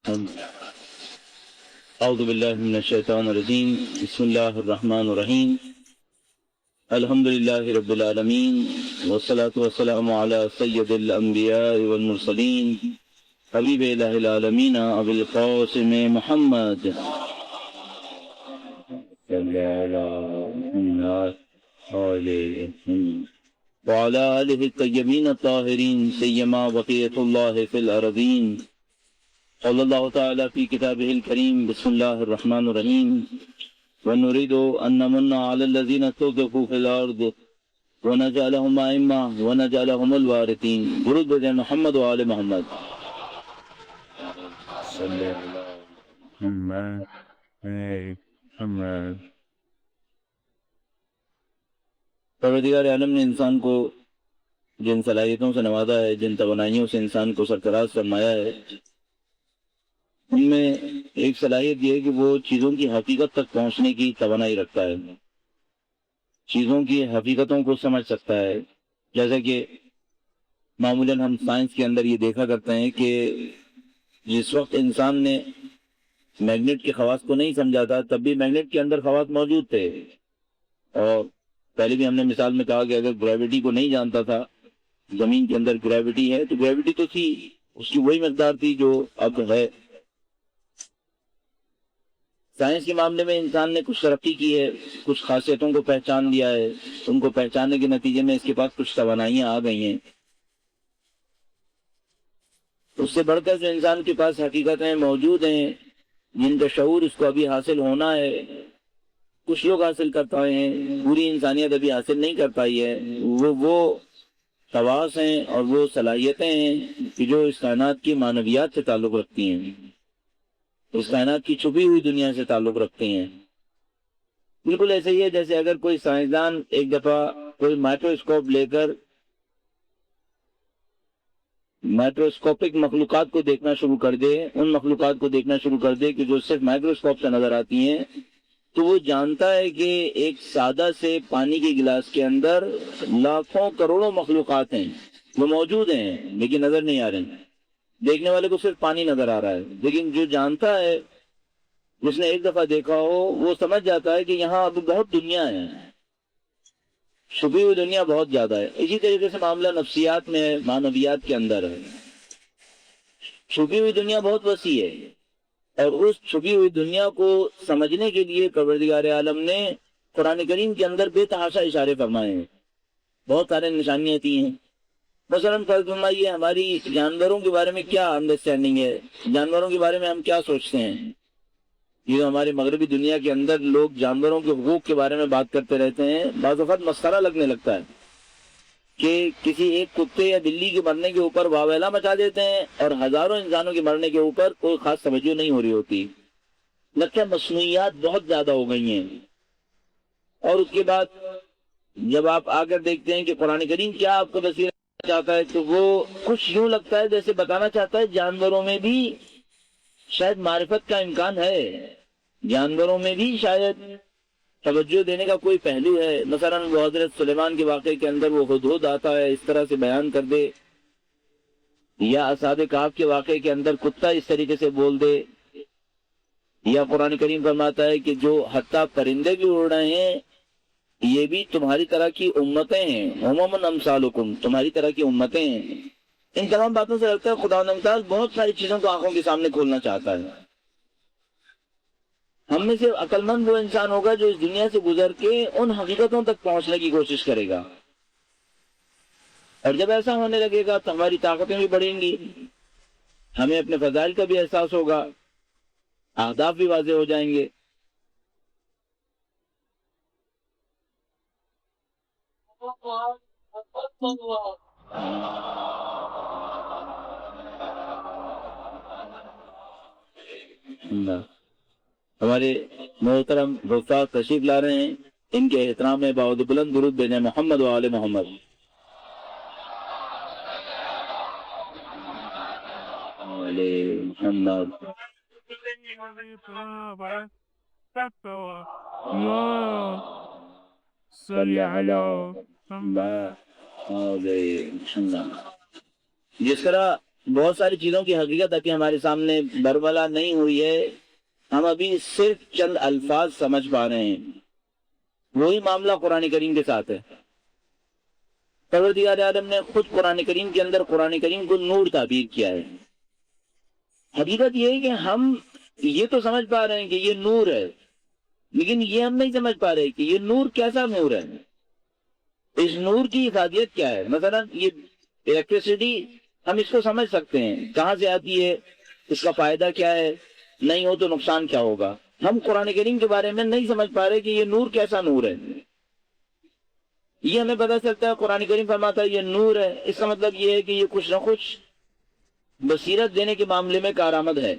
اعوذ باللہ من الشیطان الرجیم بسم اللہ الرحمن الرحیم الحمد للہ رب العالمین والصلاة والسلام علی سید الانبیاء والمرسلین حبیب الہ العالمین ابی القاسم محمد صلی اللہ علیہ وعلی آلہ الطیبین الطاہرین سیما بقیۃ اللہ فی الارضین قال الله تعالى في كتابه الكريم بسم الله الرحمن الرحيم ونريد أن نمن على الذين استضعفوا في الأرض ونجعلهم أئمة ونجعلهم الوارثين درود بر محمد وآل محمد صلی اللہ محمد۔ پروردگار عالم نے انسان کو جن صلاحیتوں سے نوازا ہے، جن توانائیوں سے انسان کو سرفراز فرمایا ہے، ان میں ایک صلاحیت یہ ہے کہ وہ چیزوں کی حقیقت تک پہنچنے کی توانائی رکھتا ہے، چیزوں کی حقیقتوں کو سمجھ سکتا ہے۔ جیسا کہ معمولاً ہم سائنس کے اندر یہ دیکھا کرتے ہیں کہ جس وقت انسان نے میگنیٹ کے خواص کو نہیں سمجھا تھا، تب بھی میگنیٹ کے اندر خواص موجود تھے، اور پہلے بھی ہم نے مثال میں کہا کہ اگر گریویٹی کو نہیں جانتا تھا، زمین کے اندر گریویٹی ہے تو گریویٹی تو تھی، اس کی وہی مقدار تھی جو اب ہے۔ سائنس کے معاملے میں انسان نے کچھ ترقی کی ہے، کچھ خاصیتوں کو پہچان لیا ہے، ان کو پہچاننے کے نتیجے میں اس کے پاس کچھ توانائیاں آ گئی ہیں۔ اس سے بڑھ کر جو انسان کے پاس حقیقتیں موجود ہیں، جن کا شعور اس کو ابھی حاصل ہونا ہے، کچھ لوگ حاصل کر پائے ہیں، پوری انسانیت ابھی حاصل نہیں کر پائی ہے، وہ خواص ہیں اور وہ صلاحیتیں ہیں کہ جو اس کائنات کی معنویات سے تعلق رکھتی ہیں، اس کائنات کی چھپی ہوئی دنیا سے تعلق رکھتے ہیں۔ بالکل ایسے ہی ہے جیسے اگر کوئی سائنسدان ایک دفعہ کوئی مائکروسکوپ لے کر مائکروسکوپک مخلوقات کو دیکھنا شروع کر دے، ان مخلوقات کو دیکھنا شروع کر دے کہ جو صرف مائکروسکوپ سے نظر آتی ہیں، تو وہ جانتا ہے کہ ایک سادہ سے پانی کے گلاس کے اندر لاکھوں کروڑوں مخلوقات ہیں، وہ موجود ہیں لیکن نظر نہیں آ رہے ہیں۔ دیکھنے والے کو صرف پانی نظر آ رہا ہے، لیکن جو جانتا ہے، جس نے ایک دفعہ دیکھا ہو، وہ سمجھ جاتا ہے کہ یہاں اب بہت دنیا ہے، چھپی ہوئی دنیا بہت زیادہ ہے۔ اسی طریقے سے معاملہ نفسیات میں ہے، معنویات کے اندر ہے، چھپی ہوئی دنیا بہت وسیع ہے، اور اس چھپی ہوئی دنیا کو سمجھنے کے لیے پروردگار عالم نے قرآن کریم کے اندر بے تحاشا اشارے فرمائے ہیں، بہت سارے نشانیاں دی ہیں۔ مثلاً فرض فرمائیے ہماری جانوروں کے بارے میں کیا انڈرسٹینڈنگ ہے، جانوروں کے بارے میں ہم کیا سوچتے ہیں۔ یہ ہمارے مغربی دنیا کے اندر لوگ جانوروں کے حقوق کے بارے میں بات کرتے رہتے ہیں، بعض اوقات مسخرہ لگنے لگتا ہے کہ کسی ایک کتے یا بلی کے مرنے کے اوپر واویلا مچا دیتے ہیں اور ہزاروں انسانوں کے مرنے کے اوپر کوئی خاص توجہ نہیں ہو رہی ہوتی۔ لگتا ہے مصنوعیات بہت زیادہ ہو گئی ہیں۔ اور اس کے بعد جب آپ آ کر دیکھتے ہیں کہ قرآن کریم کیا آپ کو بصیرت چاہتا ہے، تو وہ کچھ یوں لگتا ہے جیسے بتانا چاہتا ہے جانوروں میں بھی شاید معرفت کا امکان ہے، جانوروں میں بھی شاید توجہ دینے کا کوئی پہلو ہے۔ مثلا وہ حضرت سلیمان کے واقعے کے اندر وہ ہدہد آتا ہے، اس طرح سے بیان کر دے، یا اصحاب کہف کے واقعے کے اندر کتا اس طریقے سے بول دے، یا قرآن کریم فرماتا ہے کہ جو حتیٰ پرندے بھی اڑ رہے ہیں یہ بھی تمہاری طرح کی امتیں ہیں، امم امثالکم، تمہاری طرح کی امتیں ہیں۔ ان تمام باتوں سے لگتا ہے خدا ممتاز بہت ساری چیزوں کو آنکھوں کے سامنے کھولنا چاہتا ہے۔ ہم میں سے عقل مند وہ انسان ہوگا جو اس دنیا سے گزر کے ان حقیقتوں تک پہنچنے کی کوشش کرے گا، اور جب ایسا ہونے لگے گا تو ہماری طاقتیں بھی بڑھیں گی، ہمیں اپنے فضائل کا بھی احساس ہوگا، اہداف بھی واضح ہو جائیں گے۔ ہمارے محترم گفتار تشریف لا رہے ہیں، ان کے احترام میں باعود بلند درود بھیجیں محمد و آل محمد۔ آل محمد صلی علی محمد۔ جس طرح بہت ساری چیزوں کی حقیقت ابھی ہمارے سامنے برملا نہیں ہوئی ہے، ہم ابھی صرف چند الفاظ سمجھ پا رہے ہیں۔ وہی معاملہ قرآن کریم کے ساتھ ہے۔ پروردگار عالم نے خود قرآن کریم کے اندر قرآن کریم کو نور تعبیر کیا ہے۔ حقیقت یہ ہے کہ ہم یہ تو سمجھ پا رہے ہیں کہ یہ نور ہے، لیکن یہ ہم نہیں سمجھ پا رہے کہ یہ نور کیسا نور ہے، اس نور کی افادیت کیا ہے۔ مثلا یہ الیکٹریسٹی ہم اس کو سمجھ سکتے ہیں کہاں سے آتی ہے، اس کا فائدہ کیا ہے، نہیں ہو تو نقصان کیا ہوگا۔ ہم قرآن کریم کے بارے میں نہیں سمجھ پا رہے کہ یہ نور کیسا نور ہے۔ یہ ہمیں پتہ چلتا ہے قرآن کریم فرماتا ہے یہ نور ہے، اس کا مطلب یہ ہے کہ یہ کچھ نہ کچھ بصیرت دینے کے معاملے میں کارآمد ہے۔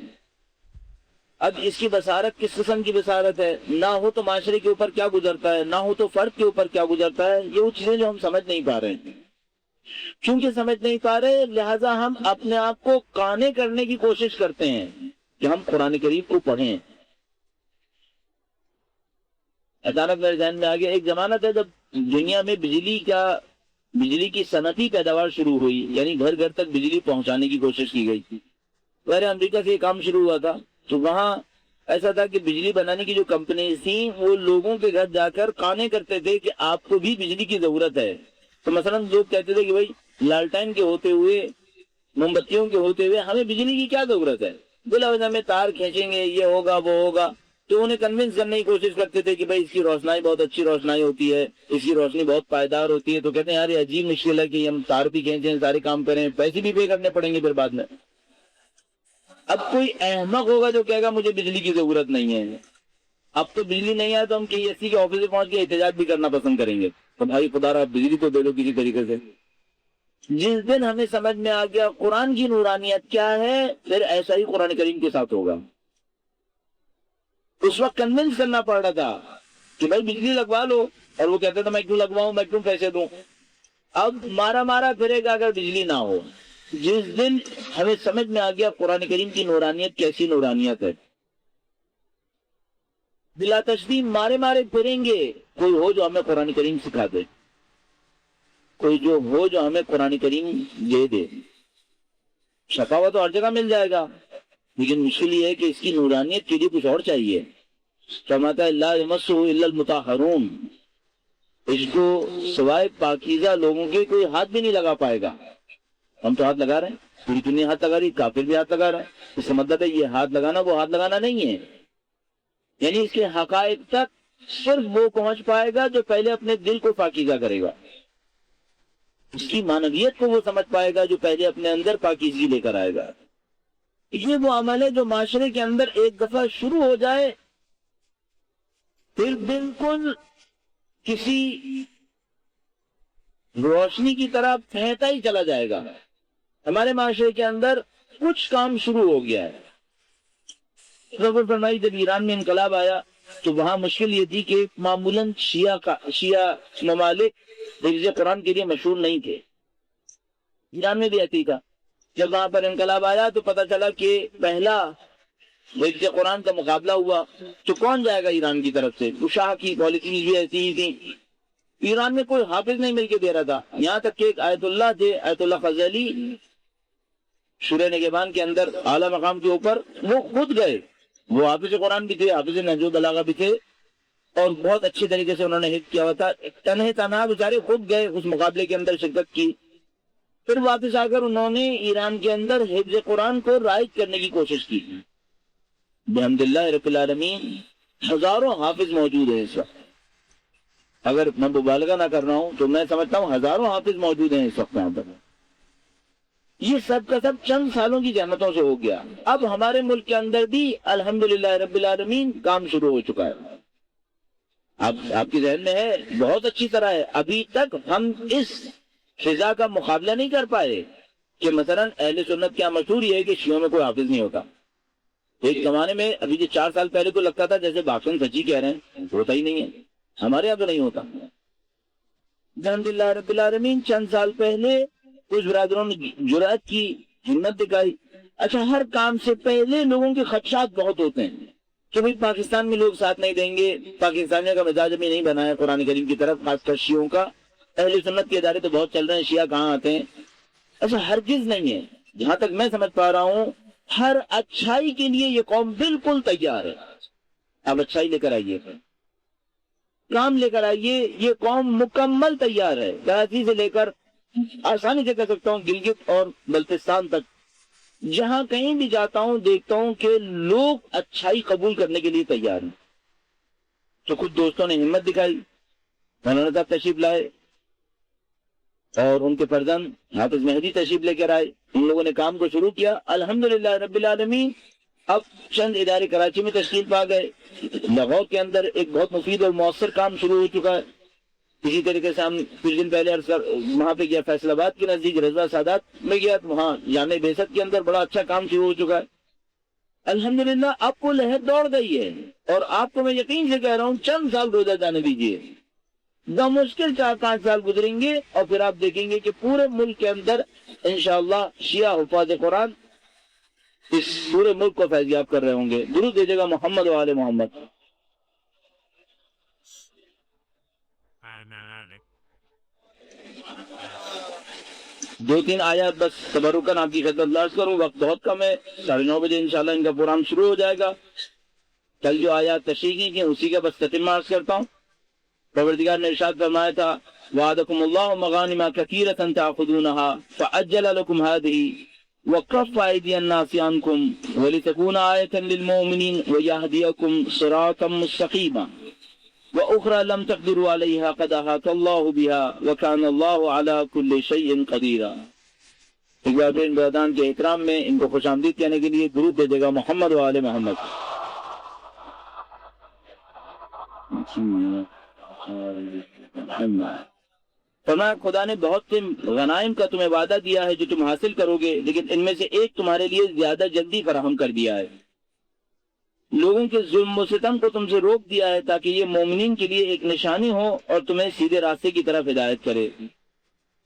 اب اس کی بصارت کس قسم کی بصارت ہے، نہ ہو تو معاشرے کے اوپر کیا گزرتا ہے، نہ ہو تو فرد کے اوپر کیا گزرتا ہے، یہ وہ چیزیں جو ہم سمجھ نہیں پا رہے ہیں۔ کیونکہ سمجھ نہیں پا رہے لہٰذا ہم اپنے آپ کو قانع کرنے کی کوشش کرتے ہیں کہ ہم قرآن کریم کو پڑھیں۔ اچانک میرے ذہن میں آ گیا، ایک زمانہ تھا جب دنیا میں بجلی کی صنعتی پیداوار شروع ہوئی، یعنی گھر گھر تک بجلی پہنچانے کی کوشش کی گئی تھی۔ امریکہ سے یہ کام شروع ہوا تھا، تو وہاں ایسا تھا کہ بجلی بنانے کی جو کمپنیز تھیں وہ لوگوں کے گھر جا کر قانع کرتے تھے کہ آپ کو بھی بجلی کی ضرورت ہے۔ تو مثلا لوگ کہتے تھے کہ بھائی لالٹین کے ہوتے ہوئے، موم بتیوں کے ہوتے ہوئے ہمیں بجلی کی کیا ضرورت ہے، بلا وجہ میں تار کھینچیں گے، یہ ہوگا وہ ہوگا۔ تو انہیں کنونس کرنے کی کوشش کرتے تھے کہ بھائی اس کی روشنائی بہت اچھی روشنائی ہوتی ہے، اس کی روشنی بہت پائیدار ہوتی ہے۔ تو کہتے ہیں یار یہ عجیب مشکل ہے کہ ہم تار بھی کھینچیں، سارے کام کریں، پیسے بھی پے کرنے پڑیں گے پھر بعد میں۔ اب کوئی احمق ہوگا جو کہے گا مجھے بجلی کی ضرورت نہیں ہے، اب تو بجلی نہیں ہے تو ہم KSC کے آفس میں پہنچ کے احتجاج بھی کرنا پسند کریں گے، تو بھائی خدا را بجلی تو دے دو کسی طریقے سے۔ جس دن ہمیں سمجھ میں آ گیا قرآن کی نورانیت کیا ہے، پھر ایسا ہی قرآن کریم کے ساتھ ہوگا۔ اس وقت کنونس کرنا پڑ رہا تھا کہ بھائی بجلی لگوا لو، اور وہ کہتا تھا میں کیوں لگواؤں، میں کیوں پیسے دوں۔ اب مارا پھرے گا اگر بجلی نہ ہو۔ جس دن ہمیں سمجھ میں آ گیا قرآن کریم کی نورانیت کیسی نورانیت ہے، بلا تشبیہ مارے پھریں گے۔ کوئی ہو جو ہمیں قرآن کریم سکھا دے، کوئی جو ہو جو ہمیں قرآن کریم دے دے۔ شفاوہ تو ہر جگہ مل جائے گا، لیکن مشکل یہ ہے کہ اس کی نورانیت کے لیے کچھ اور چاہیے۔ فرماتا ہے لا یمسہ الا المطہرون، اس کو سوائے پاکیزہ لوگوں کے کوئی ہاتھ بھی نہیں لگا پائے گا۔ ہم تو ہاتھ لگا رہے ہیں، پوری دنیا ہاتھ لگا رہی، کافر بھی ہاتھ لگا رہا ہے۔ اس کا مطلب ہے یہ ہاتھ لگانا وہ ہاتھ لگانا نہیں ہے، یعنی اس کے حقائق تک صرف وہ پہنچ پائے گا جو پہلے اپنے دل کو پاکیزہ کرے گا، اس کی معنویت کو وہ سمجھ پائے گا جو پہلے اپنے اندر پاکیزگی لے کر آئے گا۔ یہ وہ عمل ہے جو معاشرے کے اندر ایک دفعہ شروع ہو جائے پھر بالکل کسی روشنی کی طرح پھیلتا ہی چلا جائے گا۔ ہمارے معاشرے کے اندر کچھ کام شروع ہو گیا ہے۔ رب فرمائی جب ایران میں انقلاب آیا تو وہاں مشکل یہ تھی کہ معمولاً شیعہ ممالک حفظ قرآن کے لیے مشہور نہیں تھے، ایران میں بھی ایسی تھا۔ جب وہاں پر انقلاب آیا تو پتہ چلا کہ پہلا حفظ قرآن کا مقابلہ ہوا تو کون جائے گا ایران کی طرف سے؟ تو شاہ کی پالیسیز بھی ایسی ہی تھیں، ایران میں کوئی حافظ نہیں مل کے دے رہا تھا، یہاں تک کہ ایک آیت اللہ تھے، آیت اللہ فضلی سورہ نگہبان کے اندر اعلیٰ مقام کے اوپر، وہ خود گئے، وہ حافظ قرآن بھی تھے، حافظ نہج البلاغہ بھی تھے، اور بہت اچھے طریقے سے انہوں نے حفظ کیا ہوا تھا۔ تنہا بیچارے خود گئے اس مقابلے کے اندر شرکت کی، پھر واپس آ کر انہوں نے ایران کے اندر حفظ قرآن کو رائج کرنے کی کوشش کی۔ بحمداللہ رب العالمین ہزاروں حافظ موجود ہیں اس وقت، اگر میں مبالغہ نہ کر رہا ہوں تو میں سمجھتا ہوں ہزاروں حافظ موجود ہیں اس وقت یہاں پر۔ یہ سب کا سب چند سالوں کی زحمتوں سے ہو گیا۔ اب ہمارے ملک کے اندر بھی الحمدللہ رب العالمین کام شروع ہو چکا ہے۔ اب آپ کے ذہن میں ہے بہت اچھی طرح ہے، ابھی تک ہم اس فضا کا مقابلہ نہیں کر پائے کہ مثلا اہل سنت کیا مشہور یہ ہے کہ شیعوں میں کوئی حافظ نہیں ہوتا۔ ایک زمانے میں ابھی جو 4 سال پہلے کو لگتا تھا جیسے باقن سچی کہہ رہے ہیں، ہوتا ہی نہیں ہے، ہمارے یہاں تو نہیں ہوتا۔ الحمدللہ رب العالمین چند سال پہلے کچھ برادروں نے جرأت کی، ہمت دکھائی۔ اچھا، ہر کام سے پہلے لوگوں کے خدشات بہت ہوتے ہیں کہ بھئی پاکستان میں لوگ ساتھ نہیں دیں گے، پاکستانیوں کا مزاج ابھی نہیں بنا ہے قرآن کریم کی طرف، خاص کر شیعوں کا۔ اہل سنت کے ادارے تو بہت چل رہے ہیں، شیعہ کہاں آتے ہیں؟ ایسا ہرگز نہیں ہے، جہاں تک میں سمجھ پا رہا ہوں ہر اچھائی کے لیے یہ قوم بالکل تیار ہے. آپ اچھائی لے کر آئیے، کام لے کر آئیے، یہ قوم مکمل تیار ہے. کراچی سے لے کر آسانی سے کہہ سکتا ہوں گلگت اور بلتستان تک، جہاں کہیں بھی جاتا ہوں دیکھتا ہوں کہ لوگ اچھائی قبول کرنے کے لیے تیار ہیں. تو کچھ دوستوں نے ہمت دکھائی، مولانا صاحب تشریف لائے اور ان کے فرزند حافظ مہدی تشریف لے کر آئے. ان لوگوں نے کام کو شروع کیا. الحمدللہ رب العالمین اب چند ادارے کراچی میں تشکیل پا گئے. لاہور کے اندر ایک بہت مفید اور مؤثر کام شروع ہو چکا ہے. اسی طریقے سے ہم کچھ دن پہلے وہاں پہ گیا، فیصل آباد کے نزدیک رضوہ سادات میں گیا، وہاں جامع بعثت کے اندر بڑا اچھا کام شروع ہو چکا ہے. الحمدللہ اب وہ لہر دوڑ گئی ہے، اور آپ کو میں یقین سے کہہ رہا ہوں چند سال روزہ جانے دیجیے، بمشکل 4-5 سال گزریں گے اور پھر آپ دیکھیں گے کہ پورے ملک کے اندر انشاءاللہ شیعہ حفاظ قرآن اس پورے ملک کو فیضیاب کر رہے ہوں گے. درود دیجیے گا محمد و آل محمد. دو تین آیات بس تبرکن آپ کی خدمت عرض کروں، وقت بہت کم ہے. 9:30 بجے انشاءاللہ ان کا پروگرام شروع ہو جائے گا. کل جو آیات تشریح کی اسی کا بس تتمہ عرض کرتا ہوں. پروردگار نے ارشاد فرمایا تھا وعدکم اللہ مغانم کثیرۃ تاخذونها فعجل لكم هذه وكف ايدي الناس عنكم ولتكون آية للمؤمنين ويهديكم صراطا مستقيما واخرى لم تقدروا عليها قد احاط الله بها وكان الله على كل شيء قدير. ایک بار ان برادران کے احترام میں ان کو خوش آمدید کہنے کے لیے درود دے دے گا محمد و آل محمد. فرمایا خدا نے بہت سے غنائم کا تمہیں وعدہ دیا ہے جو تم حاصل کرو گے، لیکن ان میں سے ایک تمہارے لیے زیادہ جلدی فراہم کر دیا ہے. لوگوں کے ظلم و ستم کو تم سے روک دیا ہے تاکہ یہ مومنین کے لیے ایک نشانی ہو اور تمہیں سیدھے راستے کی طرف ہدایت کرے.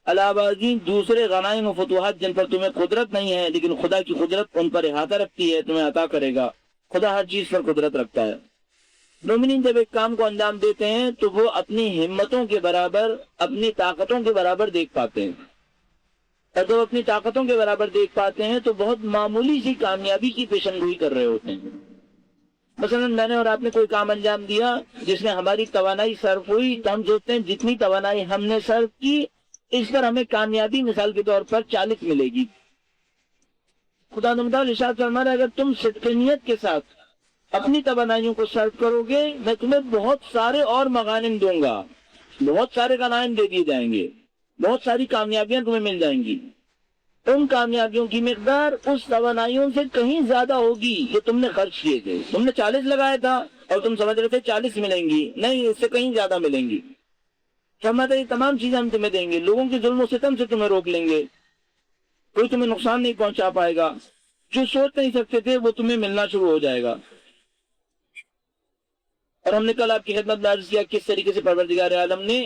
علاوہ ازیں دوسرے غنائم و فتوحات جن پر تمہیں قدرت نہیں ہے لیکن خدا کی قدرت ان پر احاطہ رکھتی ہے تمہیں عطا کرے گا. خدا ہر چیز پر قدرت رکھتا ہے. مومنین جب ایک کام کو انجام دیتے ہیں تو وہ اپنی ہمتوں کے برابر، اپنی طاقتوں کے برابر دیکھ پاتے ہیں. اور جب اپنی طاقتوں کے برابر دیکھ پاتے ہیں تو بہت معمولی سی کامیابی کی پیشن گوئی کر رہے ہوتے ہیں. مثلا میں نے اور آپ نے کوئی کام انجام دیا جس میں ہماری توانائی صرف ہوئی تو ہم سوچتے ہیں جتنی توانائی ہم نے صرف کی اس پر ہمیں کامیابی مثال کے طور پر 40 ملے گی. خدا متعال ارشاد فرما رہا ہے اگر تم صدق نیت کے ساتھ اپنی توانائیوں کو صرف کرو گے میں تمہیں بہت سارے اور مغانم دوں گا، بہت سارے غنائم دے دیے جائیں گے، بہت ساری کامیابیاں تمہیں مل جائیں گی. ان کامیابیوں کی مقدار اس توانائیوں سے کہیں زیادہ ہوگی جو تم نے خرچ کیے تھے. تم نے 40 لگایا تھا اور تم سمجھ رہے تھے 40 ملیں گی، نہیں اس سے کہیں زیادہ ملیں گی. فرماتا ہے یہ تمام چیزیں ہم تمہیں دیں گے، لوگوں کے ظلم و ستم سے تمہیں روک لیں گے، کوئی تمہیں نقصان نہیں پہنچا پائے گا، جو سوچ نہیں سکتے تھے وہ تمہیں ملنا شروع ہو جائے گا. اور ہم نے کل آپ کی خدمت میں عرض کیا کس طریقے سے پروردگار عالم نے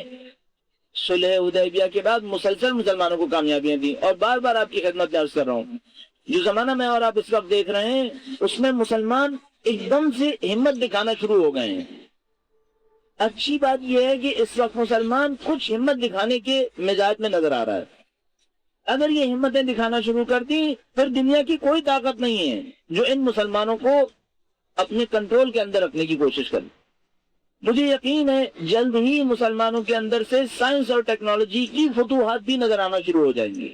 صلح حدیبیہ کے بعد مسلسل مسلمانوں کو کامیابیاں دی. اور بار بار آپ کی خدمت میں عرض کر رہا ہوں جو زمانہ میں اور آپ اس وقت دیکھ رہے ہیں اس میں مسلمان ایک دم سے ہمت دکھانا شروع ہو گئے ہیں. اچھی بات یہ ہے کہ اس وقت مسلمان کچھ ہمت دکھانے کے مزاج میں نظر آ رہا ہے. اگر یہ ہمتیں دکھانا شروع کر دی پھر دنیا کی کوئی طاقت نہیں ہے جو ان مسلمانوں کو اپنے کنٹرول کے اندر رکھنے کی کوشش کرے. مجھے یقین ہے جلد ہی مسلمانوں کے اندر سے سائنس اور ٹیکنالوجی کی فتوحات بھی نظر آنا شروع ہو جائیں گی.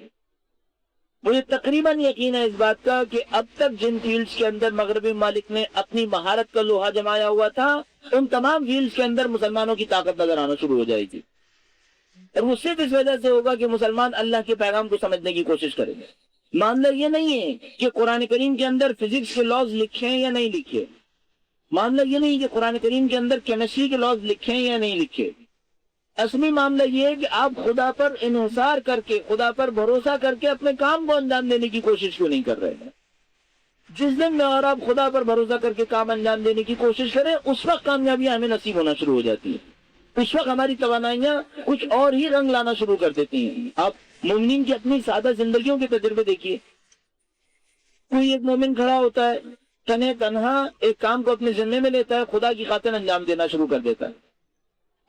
مجھے تقریباً یقین ہے اس بات کا کہ اب تک جن فیلڈز کے اندر مغربی ممالک نے اپنی مہارت کا لوہا جمایا ہوا تھا ان تمام فیلڈز کے اندر مسلمانوں کی طاقت نظر آنا شروع ہو جائے گی. اور وہ صرف اس وجہ سے ہوگا کہ مسلمان اللہ کے پیغام کو سمجھنے کی کوشش کریں گے. معاملہ یہ نہیں ہے کہ قرآن کریم کے اندر فزکس کے لاز لکھے ہیں یا نہیں لکھے، معاملہ یہ نہیں کہ قرآن کریم کے اندر کیمسٹری کے لاز لکھے ہیں یا نہیں لکھے. اصلی معاملہ یہ ہے کہ آپ خدا پر انحصار کر کے، خدا پر بھروسہ کر کے اپنے کام کو انجام دینے کی کوشش کیوں نہیں کر رہے ہیں. جس دن میں اور آپ خدا پر بھروسہ کر کے کام انجام دینے کی کوشش کریں اس وقت کامیابیاں ہمیں نصیب ہونا شروع ہو جاتی ہیں. اس وقت ہماری توانائیاں کچھ اور ہی رنگ لانا شروع کر دیتی ہیں. آپ مومنین کی اپنی سادہ زندگیوں کے تجربے دیکھیے. کوئی ایک مومن کھڑا ہوتا ہے تنہا ایک کام کو اپنے ذمے میں لیتا ہے، خدا کی خاطر انجام دینا شروع کر دیتا ہے.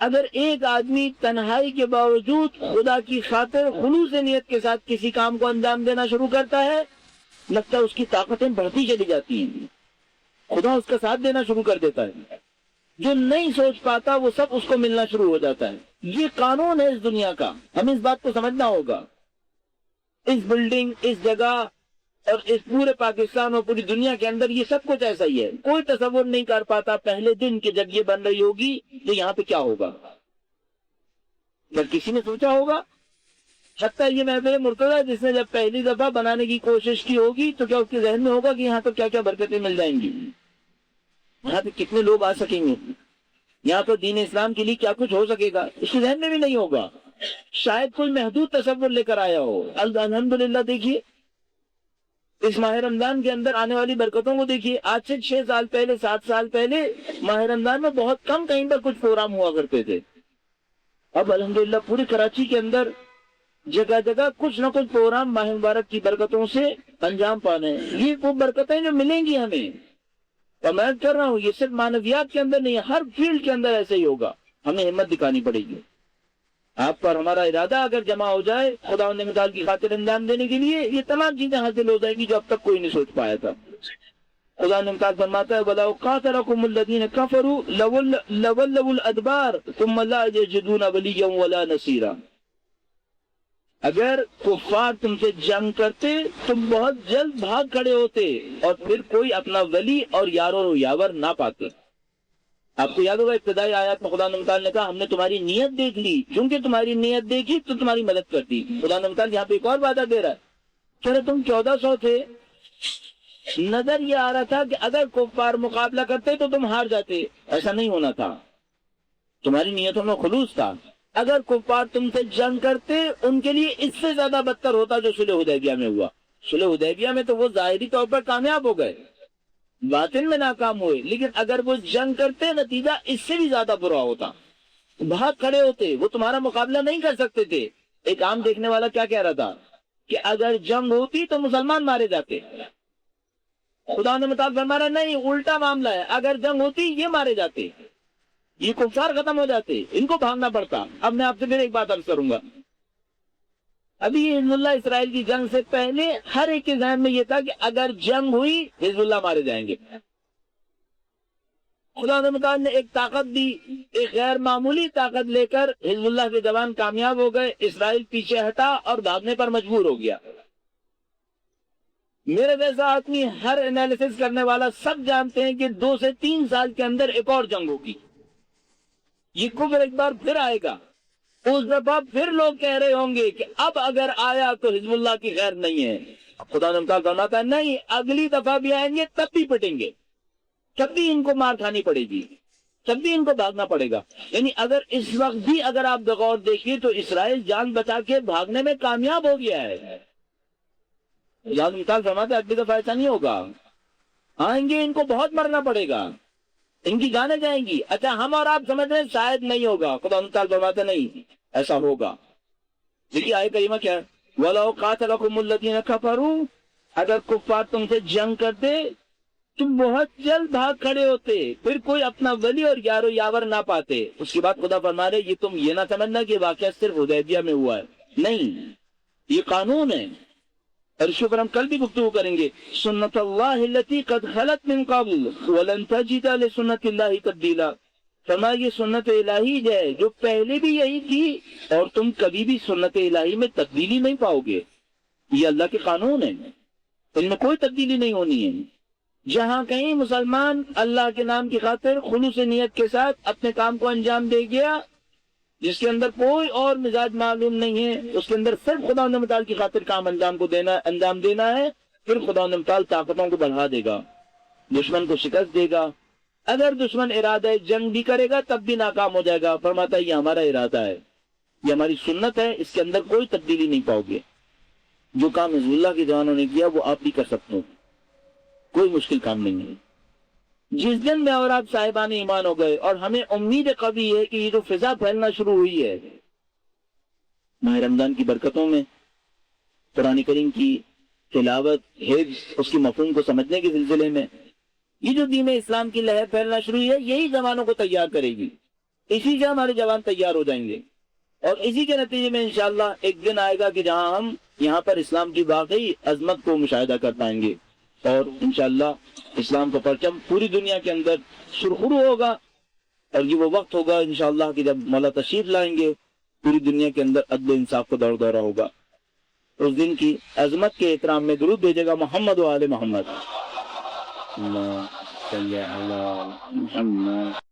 اگر ایک آدمی تنہائی کے باوجود خدا کی خاطر خلوص نیت کے ساتھ کسی کام کو انجام دینا شروع کرتا ہے، لگتا ہے اس کی طاقتیں بڑھتی چلی جاتی ہیں، خدا اس کا ساتھ دینا شروع کر دیتا ہے، جو نہیں سوچ پاتا وہ سب اس کو ملنا شروع ہو جاتا ہے۔ یہ قانون ہے اس دنیا کا، ہمیں اس بات کو سمجھنا ہوگا۔ اس بلڈنگ، اس جگہ اور اس پورے پاکستان اور پوری دنیا کے اندر یہ سب کچھ ایسا ہی ہے۔ کوئی تصور نہیں کر پاتا پہلے دن کہ جب یہ بن رہی ہوگی تو یہاں پہ کیا ہوگا۔ جب کسی نے سوچا ہوگا؟ حتیٰ یہ محفل مرتضیٰ جس نے جب پہلی دفعہ بنانے کی کوشش کی ہوگی تو کیا اس کے ذہن میں ہوگا کہ یہاں تو کیا کیا برکتیں مل جائیں گی، یہاں پہ کتنے لوگ آ سکیں گے، یہاں پر دین اسلام کے لیے کیا کچھ ہو سکے گا، اس کے ذہن میں بھی نہیں ہوگا۔ شاید کوئی محدود تصور لے کر آیا ہو۔ الحمدللہ دیکھیے اس ماہ رمضان کے اندر آنے والی برکتوں کو دیکھیے۔ آج سے 6 سال پہلے، 7 سال پہلے ماہ رمضان میں بہت کم کہیں پر کچھ پروگرام ہوا کرتے تھے۔ اب الحمدللہ پوری کراچی کے اندر جگہ جگہ کچھ نہ کچھ پروگرام ماہ مبارک کی برکتوں سے انجام پانے ہیں۔ یہ وہ برکتیں جو ملیں گی ہمیں، اور میں کر رہا ہوں یہ صرف معنویات کے اندر نہیں ہے، ہر فیلڈ کے اندر ایسے ہی ہوگا۔ ہمیں ہمت دکھانی پڑے گی۔ آپ پر ہمارا ارادہ اگر جمع ہو جائے خدا نے مثال کی خاطر انجام دینے کے لیے، یہ تمام چیزیں حاصل ہو جائیں گی جو اب تک کوئی نہیں سوچ پایا تھا۔ خدا نے مثال فرماتا ہے وَلَوْ قَاتَلَكُمُ الَّذِينَ كَفَرُوا لَوَلَّوُا الْأَدْبَارَ ثُمَّ لَا يَجِدُونَ وَلِيًّا وَلَا نَصِيرًا۔ اگر کفار تم سے جنگ کرتے تم بہت جلد بھاگ کھڑے ہوتے اور پھر کوئی اپنا ولی اور یار و یاور نہ پاتے۔ آپ کو یاد ہوگا ابتدائی آیات میں خدا نمتال نے کہا ہم نے تمہاری نیت دیکھ لی، چونکہ تمہاری نیت دیکھی تو تمہاری مدد کرتی۔ خدا نمتال یہاں پہ ایک اور وعدہ دے رہا ہے، چلو تم 1400 تھے، نظر یہ آ رہا تھا کہ اگر کفار مقابلہ کرتے تو تم ہار جاتے، ایسا نہیں ہونا تھا، تمہاری نیتوں میں خلوص تھا۔ اگر کفار تم سے جنگ کرتے ان کے لیے اس سے زیادہ بدتر ہوتا جو صلح حدیبیہ میں ہوا۔ صلح حدیبیہ میں تو وہ ظاہری طور پر کامیاب ہو گئے، باطن میں ناکام ہوئے، لیکن اگر وہ جنگ کرتے نتیجہ اس سے بھی زیادہ برا ہوتا، بھاگ کھڑے ہوتے، وہ تمہارا مقابلہ نہیں کر سکتے تھے۔ ایک عام دیکھنے والا کیا کہہ رہا تھا کہ اگر جنگ ہوتی تو مسلمان مارے جاتے، خدا نے مطابق فرمایا نہیں، الٹا معاملہ ہے، اگر جنگ ہوتی یہ مارے جاتے، یہ کفار ختم ہو جاتے، ان کو بھاگنا پڑتا۔ اب میں آپ سے پھر ایک بات عرض کروں گا، ابھی حزب اللہ اسرائیل کی جنگ سے پہلے ہر ایک کے ذہن میں یہ تھا کہ اگر جنگ ہوئی حزب اللہ مارے جائیں گے۔ خدا نے ایک طاقت دی، ایک غیر معمولی طاقت لے کر حزب اللہ کے جوان کامیاب ہو گئے، اسرائیل پیچھے ہٹا اور بھاگنے پر مجبور ہو گیا۔ میرے جیسا آدمی، ہر انالیسس کرنے والا سب جانتے ہیں کہ 2 سے 3 سال کے اندر ایک اور جنگ ہوگی، یہ کفر ایک بار پھر آئے گا، اس دفعہ پھر لوگ کہہ رہے ہوں گے کہ اب اگر آیا تو حزب اللہ کی خیر نہیں ہے۔ خدا نے فرماتا ہے نہیں، اگلی دفعہ بھی آئیں گے تب بھی پٹیں گے، تب بھی ان کو مار کھانی پڑے گی، تب بھی ان کو بھاگنا پڑے گا۔ یعنی اگر اس وقت بھی اگر آپ بغور دیکھیے تو اسرائیل جان بچا کے بھاگنے میں کامیاب ہو گیا ہے۔ یاد مثال فرماتا ہے اگلی دفعہ ایسا نہیں ہوگا، آئیں گے ان کو بہت مرنا پڑے گا، ان کی جانیں جائیں گی۔ اچھا ہم اور آپ سمجھ رہے ہیں شاید نہیں ہوگا، خدا تعالیٰ فرماتا نہیں، ایسا ہوگا۔ دیکھیے آیت کریمہ کیا ہے، وَلَوْ قَاتَلَكُمُ الَّذِينَ كَفَرُوا، اگر کفار تم سے جنگ کرتے تم بہت جلد بھاگ کھڑے ہوتے، پھر کوئی اپنا ولی اور یار و یاور نہ پاتے۔ اس کے بعد خدا فرما رہے یہ تم یہ نہ سمجھنا کہ واقعہ صرف حدیبیہ میں ہوا ہے، نہیں، یہ قانون ہے، اور اس پر ہم کل بھی گفتگو کریں گے۔ سنت اللہ التی قد خلت من قبل ولن تجد لسنت اللہ تبدیلا، فرمایا یہ سنت الہی ہے جو پہلے بھی یہی تھی اور تم کبھی بھی سنت الہی میں تبدیلی نہیں پاؤ گے، یہ اللہ کے قانون ہے، ان میں کوئی تبدیلی نہیں ہونی ہے۔ جہاں کہیں مسلمان اللہ کے نام کی خاطر خلوص نیت کے ساتھ اپنے کام کو انجام دے گیا، جس کے اندر کوئی اور مزاج معلوم نہیں ہے، اس کے اندر صرف خدا و تعالی کی خاطر کام انجام دینا ہے، پھر خدا و تعالی طاقتوں کو بڑھا دے گا، دشمن کو شکست دے گا۔ اگر دشمن ارادہ جنگ بھی کرے گا تب بھی ناکام ہو جائے گا، فرماتا ہے یہ ہمارا ارادہ ہے، یہ ہماری سنت ہے، اس کے اندر کوئی تبدیلی نہیں پاؤ گے۔ جو کام حزب اللہ کے جوانوں نے کیا وہ آپ بھی کر سکتے ہو، کوئی مشکل کام نہیں ہے۔ جس دن میں اور آپ صاحبان ایمان ہو گئے اور ہمیں امید قوی ہے کہ یہ جو فضا پھیلنا شروع ہوئی ہے ماہ رمضان کی برکتوں میں، قرآن کریم کی تلاوت، حفظ، اس کی مفہوم کو سمجھنے کے سلسلے میں، یہ جو دین اسلام کی لہر پھیلنا شروع ہوئی ہے یہی زمانوں کو تیار کرے گی، اسی سے ہمارے جوان تیار ہو جائیں گے، اور اسی کے نتیجے میں انشاءاللہ ایک دن آئے گا کہ جہاں ہم یہاں پر اسلام کی واقعی عظمت کو مشاہدہ کر پائیں گے، اور انشاءاللہ اسلام کا پرچم پوری دنیا کے اندر سرخرو ہوگا۔ اور یہ وہ وقت ہوگا انشاءاللہ کہ جب مولا تشریف لائیں گے، پوری دنیا کے اندر عدل و انصاف کا دور دورہ ہوگا۔ اس دن کی عظمت کے احترام میں درود بھیجے گا محمد و آل محمد۔ اللہ صلی علی محمد۔